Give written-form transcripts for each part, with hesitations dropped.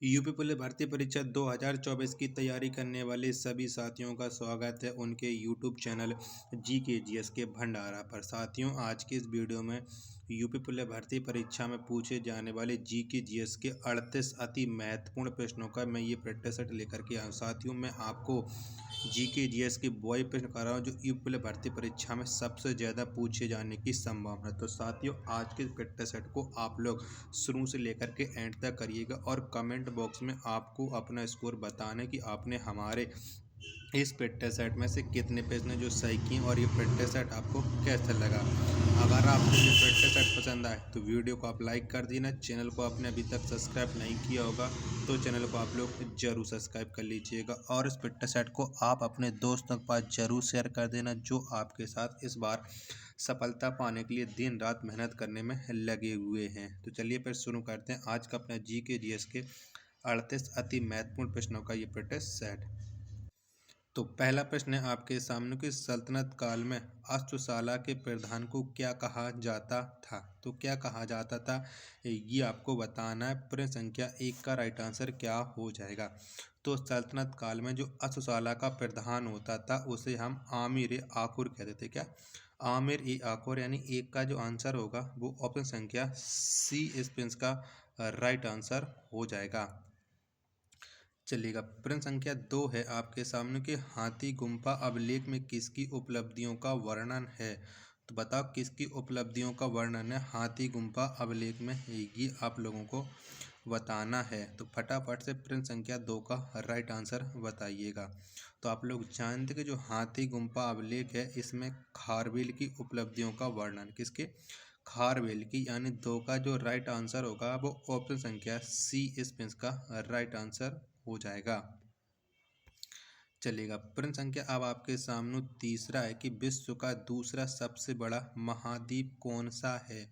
UP police भर्ती परीक्षा 2024 की तैयारी करने वाले सभी साथियों का स्वागत है उनके यूट्यूब चैनल जीकेजीएस के भंडारा पर। साथियों, आज की इस वीडियो में यूपी पुलिस भर्ती परीक्षा में पूछे जाने वाले जीकेजीएस के 38 अति महत्वपूर्ण प्रश्नों का मैं ये प्रैक्टिस सेट लेकर के आया हूँ। साथियों, मैं आपको जीकेजीएस के वही प्रश्न कर रहा हूँ जो यूपी पुलिस भर्ती परीक्षा में सबसे ज़्यादा पूछे जाने की संभावना है। तो साथियों, आज के प्रैक्टिस सेट को आप लोग शुरू से लेकर के एंड तक करिएगा और कमेंट बॉक्स में आपको अपना स्कोर बताना है कि आपने हमारे इस प्रैक्टिस सेट में से कितने प्रश्न जो सही किए और ये प्रैक्टिस सेट आपको कैसा लगा। अगर आपको ये प्रैक्टिस सेट पसंद आए तो वीडियो को आप लाइक कर देना। चैनल को आपने अभी तक सब्सक्राइब नहीं किया होगा तो चैनल को आप लोग जरूर सब्सक्राइब कर लीजिएगा और इस प्रैक्टिस सेट को आप अपने दोस्तों के पास जरूर शेयर कर देना जो आपके साथ इस बार सफलता पाने के लिए दिन रात मेहनत करने में लगे हुए हैं। तो चलिए फिर शुरू करते हैं आज का अपना जीकेजीएस के 38 अति महत्वपूर्ण प्रश्नों का ये प्रैक्टिस सेट। तो पहला प्रश्न है आपके सामने कि सल्तनत काल में अश्वशाला के प्रधान को क्या कहा जाता था। तो क्या कहा जाता था ये आपको बताना है। प्रश्न संख्या 1 का राइट आंसर क्या हो जाएगा। तो सल्तनत काल में जो अश्वशाला का प्रधान होता था उसे हम आमिर ए आखुर कहते थे। क्या आमिर ए आखुर, यानी 1 का जो आंसर होगा वो ऑप्शन संख्या सी इस प्रश्न का राइट आंसर हो जाएगा। चलिएगा, प्रश्न संख्या 2 है आपके सामने कि हाथी गुम्फा अभिलेख में किसकी उपलब्धियों का वर्णन है। तो बताओ किसकी उपलब्धियों का वर्णन है हाथी गुम्फा अभिलेख में, ये आप लोगों को बताना है। तो फटाफट से प्रश्न संख्या 2 का राइट आंसर बताइएगा। तो आप लोग जानते कि जो हाथी गुम्फा अभिलेख है इसमें खारवेल की उपलब्धियों का वर्णन, किसके, खारवेल की, यानी 2 का जो राइट आंसर होगा वो ऑप्शन संख्या सी इस प्रश्न का राइट आंसर हो जाएगा। चलेगा, प्रश्न संख्या अब आपके सामने तीसरा है कि विश्व का दूसरा सबसे बड़ा महाद्वीप कौन सा है।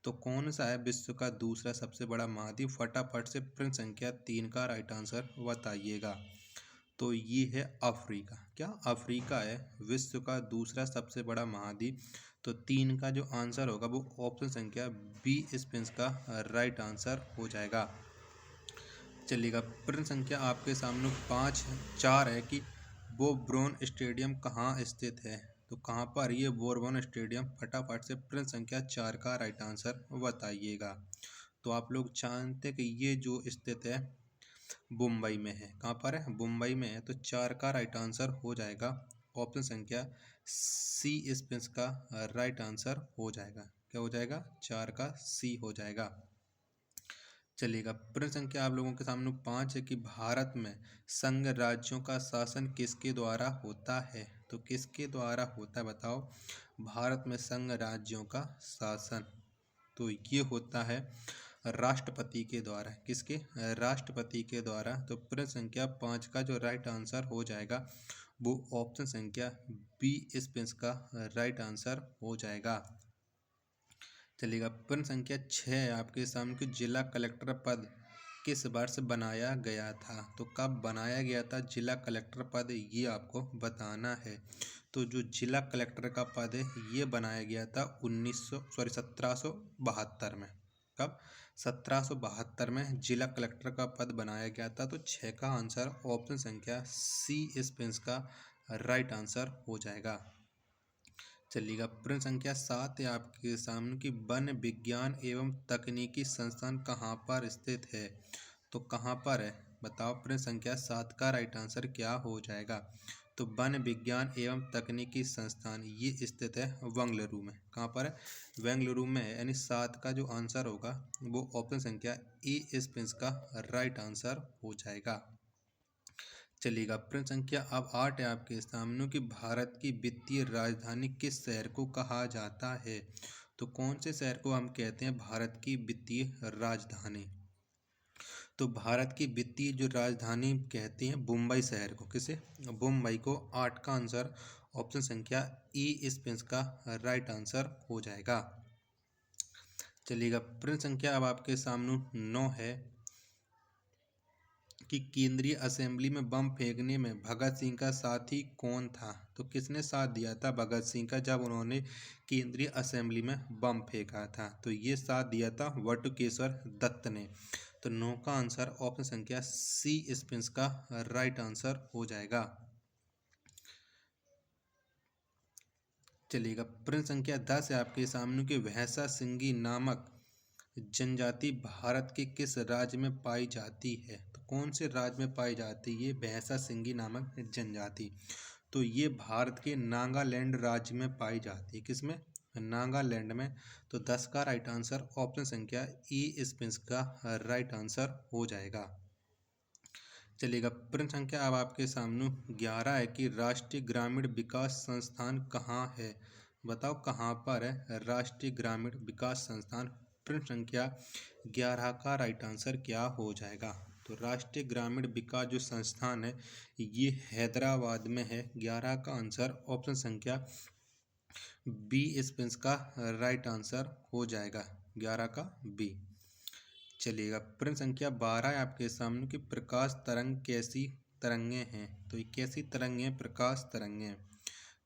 तो कौन सा है विश्व का दूसरा सबसे बड़ा महाद्वीप। फटाफट से प्रश्न संख्या 3 का राइट आंसर बताइएगा। तो ये है अफ्रीका। क्या अफ्रीका है विश्व का दूसरा सबसे बड़ा महाद्वीप। तो 3 का जो आंसर होगा वो ऑप्शन संख्या बी इस प्रश्न का राइट आंसर हो जाएगा। चलिएगा, प्रश्न संख्या आपके सामने 4 है कि बोब्रोन स्टेडियम कहाँ स्थित है। तो कहाँ पर ये बोब्रोन स्टेडियम, फटाफट से प्रश्न संख्या 4 का राइट आंसर बताइएगा। तो आप लोग जानते हैं कि ये जो स्थित है मुंबई में है। कहाँ पर है, मुंबई में है। तो 4 का राइट आंसर हो जाएगा ऑप्शन संख्या सी इस प्रश्न का राइट आंसर हो जाएगा। क्या हो जाएगा, 4 का सी हो जाएगा। चलिएगा, प्रश्न संख्या आप लोगों के सामने 5 है कि भारत में संघ राज्यों का शासन किसके द्वारा होता है। तो किसके द्वारा होता है बताओ। भारत में संघ राज्यों का शासन तो ये होता है राष्ट्रपति के द्वारा। किसके, राष्ट्रपति के द्वारा। तो प्रश्न संख्या 5 का जो राइट आंसर हो जाएगा वो ऑप्शन संख्या बी इस प्रश्न का राइट आंसर हो जाएगा। चलिएगा, प्रश्न संख्या 6 है आपके सामने कि जिला कलेक्टर पद किस वर्ष बनाया गया था। तो कब बनाया गया था जिला कलेक्टर पद, ये आपको बताना है। तो जो जिला कलेक्टर का पद है ये बनाया गया था 1772 में। कब, 1772 में जिला कलेक्टर का पद बनाया गया था। तो 6 का आंसर ऑप्शन संख्या सी इस प्रश्न का राइट आंसर हो जाएगा। चलिएगा, प्रश्न संख्या 7 है आपके सामने कि वन विज्ञान एवं तकनीकी संस्थान कहाँ पर स्थित है। तो कहाँ पर है बताओ। प्रश्न संख्या 7 का राइट आंसर क्या हो जाएगा। तो वन विज्ञान एवं तकनीकी संस्थान ये स्थित है बेंगलुरु में। कहाँ पर है, बेंगलुरु में है। यानी 7 का जो आंसर होगा वो ऑप्शन संख्या ए इस प्रश्न का राइट आंसर हो जाएगा। चलिएगा, प्रश्न संख्या अब 8 है आपके सामने कि भारत की वित्तीय राजधानी किस शहर को कहा जाता है। तो कौन से शहर को हम कहते हैं भारत की वित्तीय राजधानी। तो भारत की वित्तीय जो राजधानी कहते हैं मुंबई शहर को। किसे, मुंबई को। 8 का आंसर ऑप्शन संख्या ई इस प्रश्न का राइट आंसर हो जाएगा। चलिएगा, प्रश्न संख्या अब आपके सामने 9 है कि केंद्रीय असेंबली में बम फेंकने में भगत सिंह का साथी कौन था। तो किसने साथ दिया था भगत सिंह का जब उन्होंने केंद्रीय असेंबली में बम फेंका था। तो ये साथ दिया था बटुकेश्वर दत्त ने। तो 9 का आंसर ऑप्शन संख्या सी स्पेंस का राइट आंसर हो जाएगा। चलिएगा, प्रश्न संख्या 10 है आपके सामने कि भैंसा सिंगी नामक जनजाति भारत के किस राज्य में पाई जाती है? तो कौन से राज्य में पाई जाती है ये भैंसा सिंगी नामक जनजाति? तो ये भारत के नागालैंड राज्य में पाई जाती है। किसमें? नागालैंड में। तो 10 का राइट आंसर ऑप्शन संख्या ई स्पेंस का राइट आंसर हो जाएगा। चलिएगा, प्रश्न संख्या अब आपके सामने 11 है कि राष्ट्रीय ग्रामीण विकास संस्थान कहाँ है? बताओ कहाँ पर है राष्ट्रीय ग्रामीण विकास संस्थान? प्रश्न संख्या 11 का राइट आंसर क्या हो जाएगा? तो राष्ट्रीय ग्रामीण विकास जो संस्थान है ये हैदराबाद में है। 11 का आंसर ऑप्शन संख्या बी स्पेंस का राइट आंसर हो जाएगा। 11 का बी। चलिएगा, प्रश्न संख्या 12 है आपके सामने कि प्रकाश तरंग कैसी तरंगें हैं? तो ये कैसी तरंगें हैं? प्रकाश तरंगें।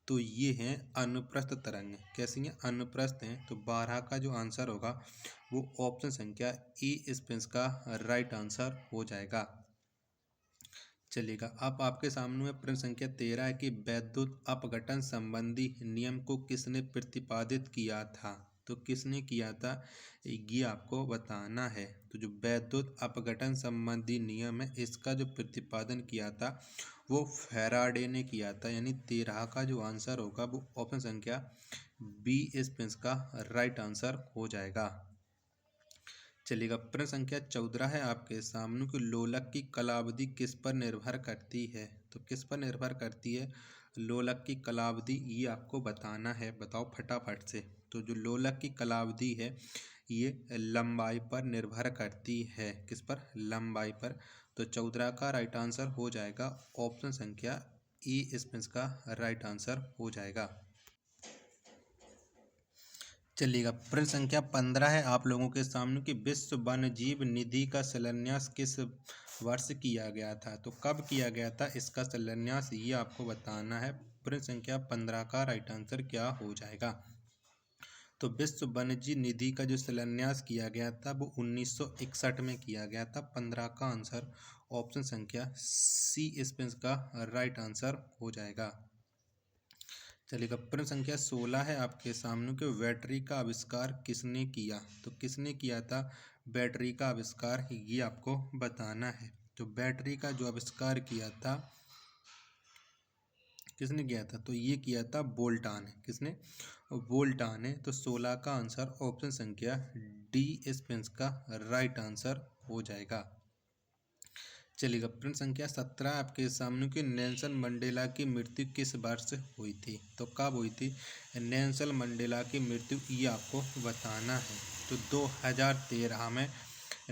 तो ये हैं अनुप्रस्थ तरंग। कैसी हैं? अनुप्रस्थ हैं। तो 12 का जो आंसर होगा वो ऑप्शन संख्या ई स्पेंस का राइट आंसर हो जाएगा। चलिएगा, अब आपके सामने में प्रश्न संख्या 13 है कि वैद्युत अपघटन संबंधी नियम को किसने प्रतिपादित किया था? तो किसने किया था ये आपको बताना है। तो जो वैद्युत अपघटन संबंधी नियम है इसका जो प्रतिपादन किया था वो फैराडे ने किया था। यानी 13 का जो आंसर होगा वो ऑप्शन संख्या बी स्पेंस का राइट आंसर हो जाएगा। चलिएगा, प्रश्न संख्या 14 है आपके सामने कि लोलक की कालावधि किस पर निर्भर करती है? तो किस पर निर्भर करती है लोलक की कालावधि ये आपको बताना है। बताओ फटाफट से। तो जो लोलक की कालावधि है ये लंबाई पर निर्भर करती है। किस पर? लंबाई पर। तो 14 का राइट आंसर हो जाएगा ऑप्शन संख्या ई स्पेंस का राइट आंसर हो जाएगा। चलिएगा, प्रश्न संख्या 15 है आप लोगों के सामने कि विश्व वन्यजीव निधि का शिलान्यास किस वर्ष किया गया था? तो कब किया गया था इसका शिलान्यास ये आपको बताना है। प्रश्न संख्या 15 का राइट आंसर क्या हो जाएगा? तो विश्व वन्यजीव निधि का जो शिलान्यास किया गया था वो 1961 में किया गया था। 15 का आंसर ऑप्शन संख्या सी स्पेंस का राइट आंसर हो जाएगा। चलिएगा, प्रश्न संख्या 16 है आपके सामने कि बैटरी का आविष्कार किसने किया? तो किसने किया था बैटरी का आविष्कार ये आपको बताना है। तो बैटरी का जो आविष्कार किया था किसने किया था? तो ये किया था वोल्टा ने। किसने? वोल्टा ने। तो 16 का आंसर ऑप्शन संख्या डी स्पेंस का राइट आंसर हो जाएगा। चलिएगा, प्रश्न संख्या 17 आपके सामने कि नेल्सन मंडेला की मृत्यु किस वर्ष हुई थी? तो कब हुई थी नेल्सन मंडेला की मृत्यु ये आपको बताना है। तो 2013 में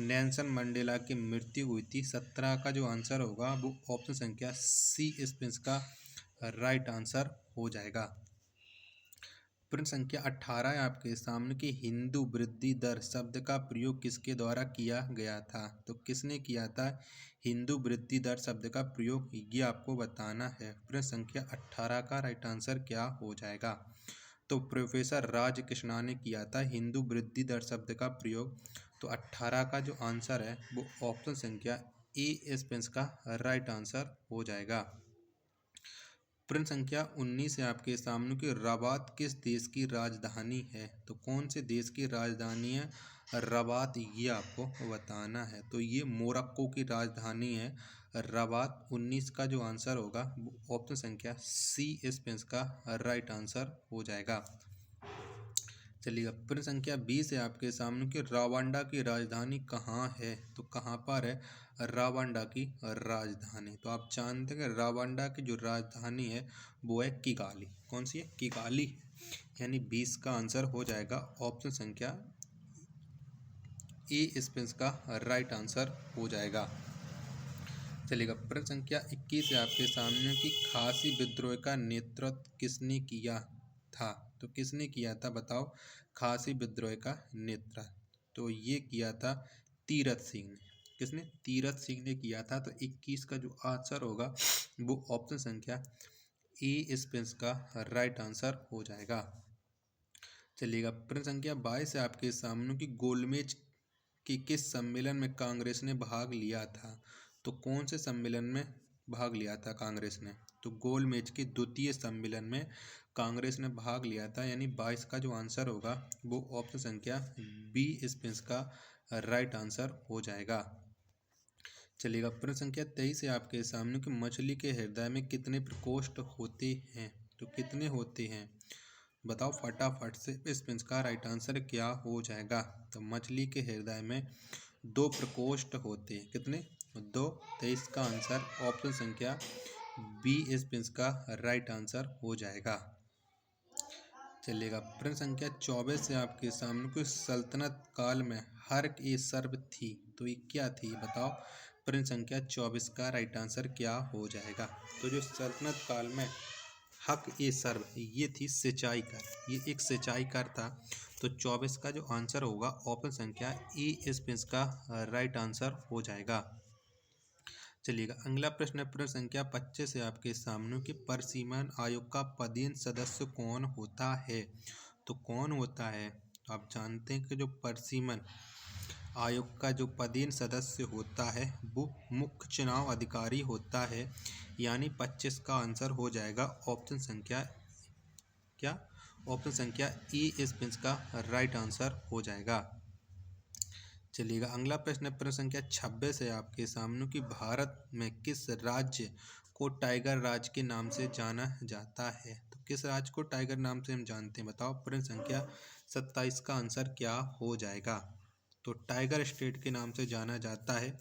नेल्सन मंडेला की मृत्यु हुई थी। 17 का जो आंसर होगा वो ऑप्शन संख्या सी स्पेंस का राइट आंसर हो जाएगा। प्रश्न संख्या 18 है आपके सामने कि हिंदू वृद्धि दर शब्द का प्रयोग किसके द्वारा किया गया था? तो किसने किया था हिंदू वृद्धि दर शब्द का प्रयोग ये आपको बताना है। प्रश्न संख्या 18 का राइट आंसर क्या हो जाएगा? तो प्रोफेसर राज कृष्णा ने किया था हिंदू वृद्धि दर शब्द का प्रयोग। तो 18 का जो आंसर है वो ऑप्शन संख्या ए स्पेंस का राइट आंसर हो जाएगा। प्रश्न संख्या 19 है आपके सामने कि रबात किस देश की राजधानी है? तो कौन से देश की राजधानी है रबात ये आपको बताना है। तो ये मोरक्को की राजधानी है रबात। 19 का जो आंसर होगा वो ऑप्शन संख्या सी स्पेंस का राइट आंसर हो जाएगा। चलिएगा, प्रश्न संख्या 20 है आपके सामने कि रवांडा की राजधानी कहाँ है? तो कहाँ पर है रवांडा की राजधानी? तो आप जानते हैं कि रवांडा की जो राजधानी है वो है किगाली। कौन सी है? किगाली। यानी 20 का आंसर हो जाएगा ऑप्शन संख्या ए स्पेंस का राइट आंसर हो जाएगा। चलिएगा, प्रश्न संख्या 21 है आपके सामने कि खासी विद्रोह का नेतृत्व किसने किया था? तो किसने किया था बताओ खासी विद्रोह का नेतृत्व? तो ये किया था तीरथ सिंह ने। किसने? तीरथ सिंह ने किया था। तो 21 का जो आंसर होगा वो ऑप्शन संख्या ए स्पेंस का राइट आंसर हो जाएगा। चलिएगा, प्रश्न संख्या 22 है आपके सामने कि गोलमेज कि किस सम्मेलन में कांग्रेस ने भाग लिया था? तो कौन से सम्मेलन में भाग लिया था कांग्रेस ने? तो गोलमेज के द्वितीय सम्मेलन में कांग्रेस ने भाग लिया था, यानी 22 का जो आंसर होगा वो ऑप्शन संख्या बी स्पेंस का राइट आंसर हो जाएगा। चलिएगा, प्रश्न संख्या 23 है आपके सामने कि मछली के हृदय में कितने प्रकोष्ठ होते हैं? तो कितने होते हैं बताओ फटाफट से। स्पेंस का राइट आंसर क्या हो जाएगा? तो मछली के हृदय में 2 प्रकोष्ठ होते हैं। कितने? 2। तो इसका आंसर ऑप्शन संख्या बी स्पेंस का राइट आंसर हो जाएगा। चलिएगा, प्रश्न संख्या 24 है आपके सामने कि सल्तनत काल में हर्क ए सर्व थी, तो ये क्या थी बताओ। प्रश्न संख्या 24 का राइट आंसर क्या हो जाएगा? तो जो सल्तनत काल में हक ए सर्व ये थी सिंचाई कर, ये एक सिंचाई कर था। तो 24 का जो आंसर होगा ऑप्शन संख्या ए स्पेंस का राइट आंसर हो जाएगा। चलिएगा, अगला प्रश्न है प्रश्न संख्या 25 है आपके सामने कि परिसीमन आयोग का पदेन सदस्य कौन होता है? तो कौन होता है? तो आप जानते हैं कि जो परिसीमन आयोग का जो पदेन सदस्य होता है वो मुख्य चुनाव अधिकारी होता है, यानी 25 का आंसर हो जाएगा ऑप्शन संख्या क्या? ऑप्शन संख्या ए स्पेंस का राइट आंसर हो जाएगा। चलिएगा, अगला प्रश्न है प्रश्न संख्या 26 है आपके सामने कि भारत में किस राज्य को टाइगर राज्य के नाम से जाना जाता है? तो किस राज्य को टाइगर नाम से हम जानते हैं बताओ। प्रश्न संख्या 27 का आंसर क्या हो जाएगा? तो टाइगर स्टेट के नाम से जाना जाता है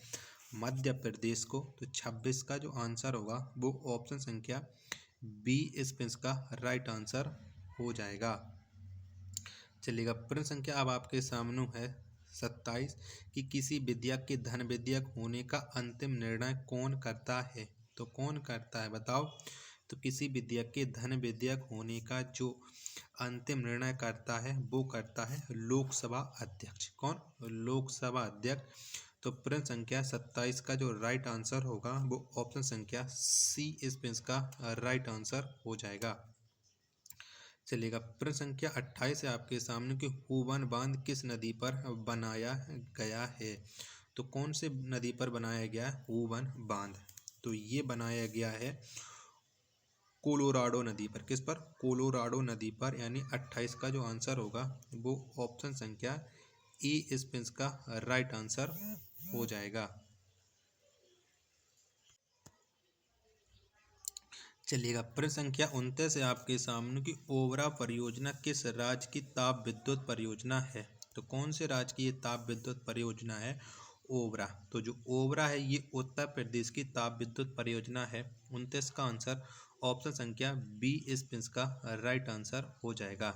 मध्य प्रदेश को। तो 26 का जो आंसर होगा वो ऑप्शन संख्या बी स्पेंस का राइट आंसर हो जाएगा। चलिएगा, प्रश्न संख्या अब आपके सामने है 27 कि किसी विद्या के धन विद्यक होने का अंतिम निर्णय कौन करता है? तो कौन करता है बताओ। तो किसी विद्या के धन विद्यक होने का जो अंतिम निर्णय करता है वो करता है लोकसभा अध्यक्ष। कौन? लोकसभा अध्यक्ष। तो प्रश्न संख्या 27 का जो राइट आंसर होगा वो ऑप्शन संख्या सी स्पेंस का राइट आंसर हो जाएगा। चलिएगा, प्रश्न संख्या 28 है आपके सामने कि हूवन बांध किस नदी पर बनाया गया है? तो कौन से नदी पर बनाया गया है हूवन बांध? तो ये बनाया गया है कोलोराडो नदी पर। किस पर? कोलोराडो नदी पर, यानी 28 का जो आंसर होगा वो ऑप्शन संख्या ए स्पेंस का राइट आंसर हो जाएगा। चलिएगा, प्रश्न संख्या 29 है आपके सामने की ओबरा परियोजना किस राज्य की ताप विद्युत परियोजना है? तो कौन से राज्य की ये ताप विद्युत परियोजना है ओबरा? तो जो ओबरा है ये उत्तर प्रदेश की ताप विद्युत परियोजना है। 29 का आंसर ऑप्शन संख्या बी स्पेंस का राइट आंसर हो जाएगा।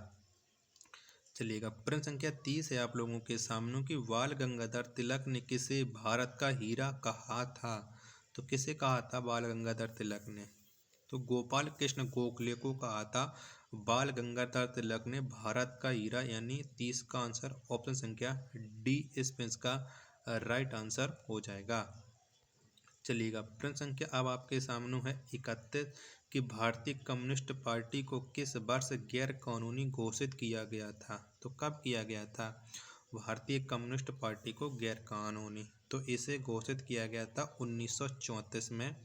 चलिएगा, प्रश्न संख्या 30 है आप लोगों के सामने कि बाल गंगाधर तिलक ने किसे भारत का हीरा कहा था? तो किसे कहा था बाल गंगाधर तिलक ने? तो गोपाल कृष्ण गोखले को कहा था बाल गंगाधर तिलक ने भारत का हीरा, यानी 30 का आंसर ऑप्शन संख्या डी स्पेंस का राइट आंसर हो जाएगा। चलिएगा, प्रश्न संख्या अब आपके सामने है 31 कि भारतीय कम्युनिस्ट पार्टी को किस वर्ष गैर कानूनी घोषित किया गया था? तो कब किया गया था भारतीय कम्युनिस्ट पार्टी को गैर कानूनी? तो इसे घोषित किया गया था 1934 में।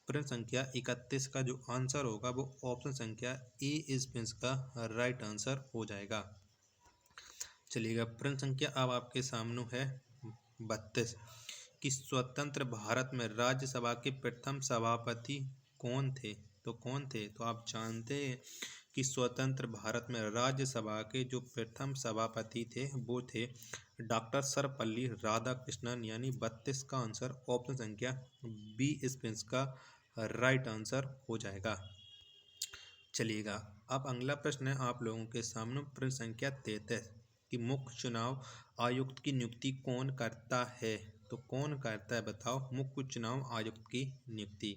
प्रश्न संख्या 31 का जो आंसर होगा वो ऑप्शन संख्या ए स्पेंस का राइट आंसर हो जाएगा। चलिएगा, प्रश्न संख्या अब आपके सामने है 32 कि स्वतंत्र भारत में राज्यसभा के प्रथम सभापति कौन थे? तो कौन थे? तो आप जानते हैं कि स्वतंत्र भारत में राज्यसभा के जो प्रथम सभापति थे वो थे डॉक्टर सर्वपल्ली राधाकृष्णन, यानी 32 का आंसर ऑप्शन संख्या बी स्पेंस का राइट आंसर हो जाएगा। चलिएगा, अब अगला प्रश्न है आप लोगों के सामने प्रश्न संख्या 33 कि मुख्य चुनाव आयुक्त की नियुक्ति कौन करता है? तो कौन करता है बताओ मुख्य चुनाव आयुक्त की नियुक्ति?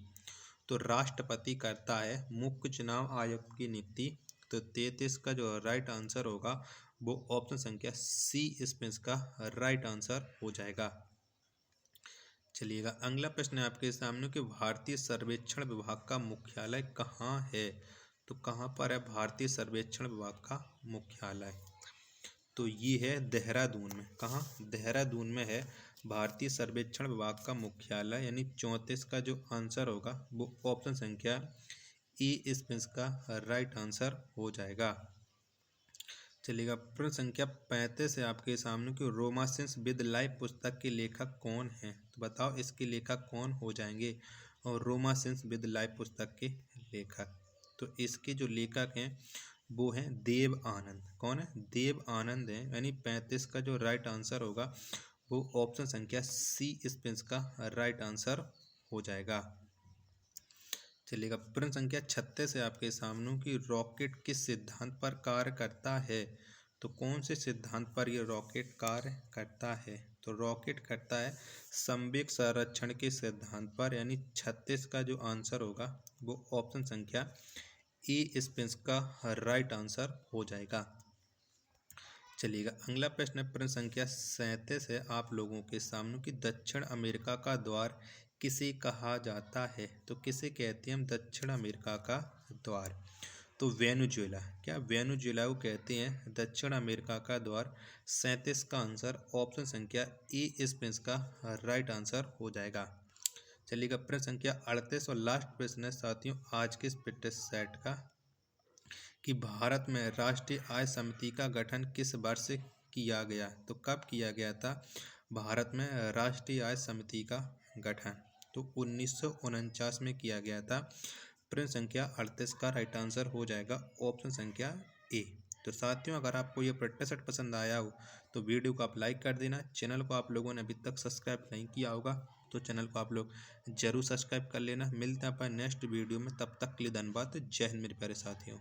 तो राष्ट्रपति करता है मुख्य चुनाव आयुक्त की नियुक्ति। तो 33 का जो राइट आंसर होगा वो ऑप्शन संख्या सी स्पेंस का राइट आंसर हो जाएगा। चलिएगा, अगला प्रश्न है आपके सामने कि भारतीय सर्वेक्षण विभाग का मुख्यालय कहाँ है? तो कहाँ पर है भारतीय सर्वेक्षण विभाग का मुख्यालय? तो ये है देहरादून में। कहाँ? देहरादून में है भारतीय सर्वेक्षण विभाग का मुख्यालय। यानी 34 का जो आंसर होगा वो ऑप्शन संख्या ए इसका राइट आंसर हो जाएगा। चलिएगा, प्रश्न संख्या 35 है आपके सामने कि रोमांस विद लाइफ पुस्तक के लेखक कौन हैं? तो बताओ इसके लेखक कौन हो जाएंगे? और रोमांस विद लाइफ पुस्तक के लेखक, तो इसके जो लेखक हैं वो हैं देव आनंद। कौन है? देव आनंद है। यानी 35 का जो राइट आंसर होगा वो ऑप्शन संख्या सी इसका राइट आंसर हो जाएगा। चलिएगा, प्रश्न संख्या 36 है आपके सामने कि रॉकेट किस सिद्धांत पर कार्य करता है? तो कौन से सिद्धांत पर यह रॉकेट कार्य करता है? तो रॉकेट करता है संवेग संरक्षण के सिद्धांत पर। यानी 36 का जो आंसर होगा वो ऑप्शन संख्या ए इसका राइट आंसर हो जाएगा। चलिएगा, अगला प्रश्न है प्रश्न संख्या 37 है आप लोगों के सामने कि दक्षिण अमेरिका का द्वार किसे कहा जाता है? तो किसे कहते हैं हम दक्षिण अमेरिका का द्वार? तो वेनेजुएला। क्या? वेनेजुएला को कहते हैं दक्षिण अमेरिका का द्वार। 37 का आंसर ऑप्शन संख्या ए इसका राइट आंसर हो जाएगा। चलिएगा, प्रश्न संख्या 38 और लास्ट प्रश्न है साथियों आज के इस फिटनेस सेट का कि भारत में राष्ट्रीय आय समिति का गठन किस वर्ष किया गया? तो कब किया गया था भारत में राष्ट्रीय आय समिति का गठन? तो 1949 में किया गया था। प्रश्न संख्या 38 का राइट आंसर हो जाएगा ऑप्शन संख्या ए। तो साथियों, अगर आपको ये प्रैक्टिस सेट पसंद आया हो तो वीडियो को आप लाइक कर देना। चैनल को आप लोगों ने अभी तक सब्सक्राइब नहीं किया होगा तो चैनल को आप लोग जरूर सब्सक्राइब कर लेना। मिलते हैं अपन नेक्स्ट वीडियो में, तब तक के लिए धन्यवाद। जय हिंद मेरे प्यारे साथियों।